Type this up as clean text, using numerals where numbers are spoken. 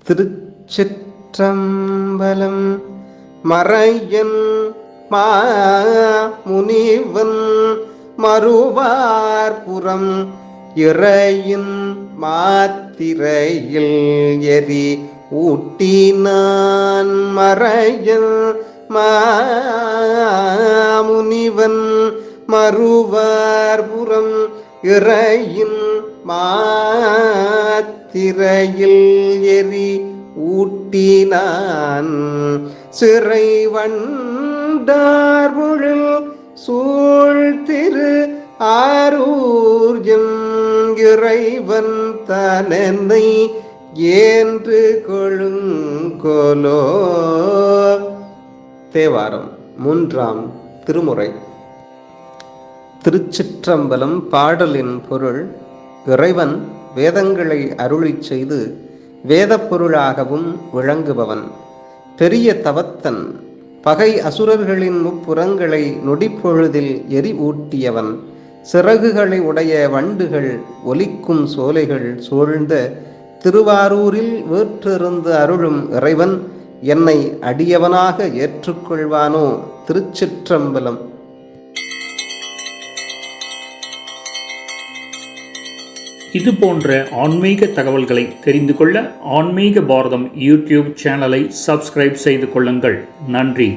திருச்சிற்றம்பலம். மறையன் மாமுனிவன் மறுவார்புறம் இறையின் மாத்திரையில் எரி ஊட்டினான். மறையன் மாமுனிவன் மறுவார்புறம் இறையின் மாத்திரையில் எரி ஊட்டினான். சிறை வண்டார்பொழில் சூழ்திரு ஆரூர்யம் இறைவன் தனனை ஏன்று கொழுங்கோலோ. தேவாரம் மூன்றாம் திருமுறை. திருச்சிற்றம்பலம். பாடலின் பொருள்: இறைவன் வேதங்களை அருளிச் செய்து வேதப் பொருளாகவும் விளங்குபவன். பெரிய தவத்தன். பகை அசுரர்களின் முப்புறங்களை நொடிப்பொழுதில் எரி ஊட்டியவன். சிறகுகளை உடைய வண்டுகள் ஒலிக்கும் சோலைகள் சூழ்ந்த திருவாரூரில் வேற்றிருந்து அருளும் இறைவன் என்னை அடியவனாக ஏற்றுக்கொள்வானோ. திருச்சிற்றம்பலம். இது போன்ற ஆன்மீக தகவல்களை தெரிந்து கொள்ள ஆன்மீக பாரதம் யூடியூப் சேனலை சப்ஸ்கிரைப் செய்து கொள்ளுங்கள். நன்றி.